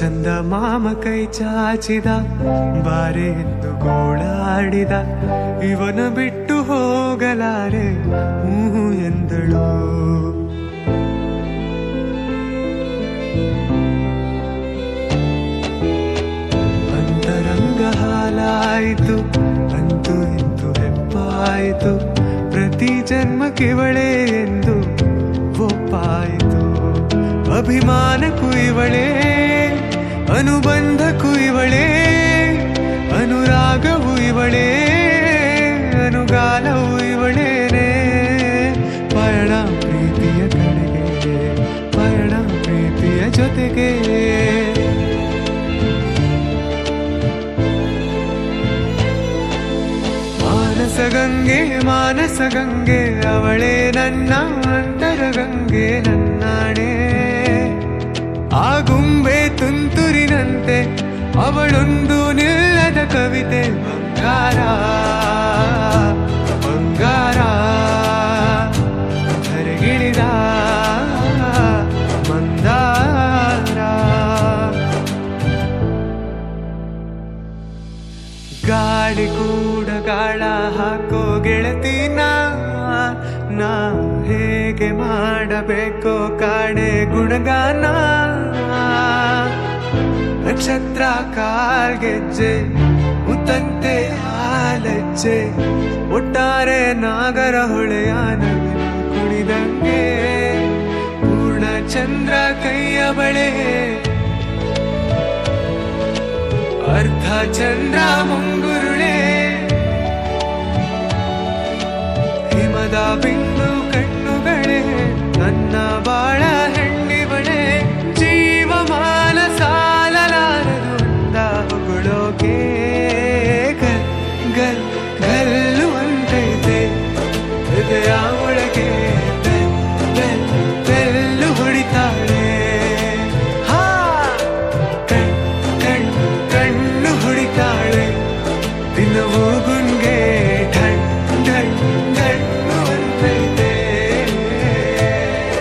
ಚಂದ ಮಾಮ ಕೈ ಚಾಚಿದ ಬಾರೆ ಎಂದು ಗೋಳಾಡಿದ ಇವನ ಬಿಟ್ಟು ಹೋಗಲಾರೆ ಹೂ ಎಂದಳು. ಅಂತರಂಗ ಹಾಲಾಯಿತು ಅಂತೂ ಇಂತು ಹೆಪ್ಪಾಯಿತು ಪ್ರತಿ ಜನ್ಮಕ್ಕಿವಳೇ ಎಂದು ಒಪ್ಪಾಯಿತು. ಅಭಿಮಾನಕ್ಕೂ ಇವಳೇ ಅನುಬಂಧಕ್ಕೂ ಇವಳೇ ಅನುರಾಗವೂ ಇವಳೇ ಅನುಗಾಲವೂ ಇವಳೇನೆ. ಪಯಣ ಪ್ರೀತಿಯ ಕಡೆಗೆ ಪಯಣ ಪ್ರೀತಿಯ ಜೊತೆಗೆ. ಮಾನಸ ಗಂಗೆ ಅವಳೇ ನನ್ನ ಅಂತರ ಗಂಗೆ ನನ್ನಾಣೆ. ಆ ಗುಂಬೆ ತುಂತುರಿನಂತೆ ಅವಳೊಂದು ನಿಲ್ಲದ ಕವಿತೆ ಬಂಗಾರ ಬಂಗಾರ ಧರೆಗಿಳಿದ ಮಂದಾರ. ಗಾಳಿ ಕೂಡ ಗಾಳ ಹಾಕೋ ಗೆಳತಿನ ನಾ ಹೇಗೆ ಮಾಡಬೇಕೋ ಕಾಣೆ ಗುಣಗಾನ. ನಕ್ಷತ್ರ ಕಾಲ್ಗೆಜ್ಜೆ ಮುತ್ತಂತೆ ಹಾಲೆಜ್ಜೆ ಒಟ್ಟಾರೆ ನಾಗರ ಹೊಳೆಯ ನವಿಲು ಕುಣಿದಂಗೆ. ಪೂರ್ಣ ಚಂದ್ರ ಕೈಯ ಬಳೆ ಅರ್ಧ ಚಂದ್ರ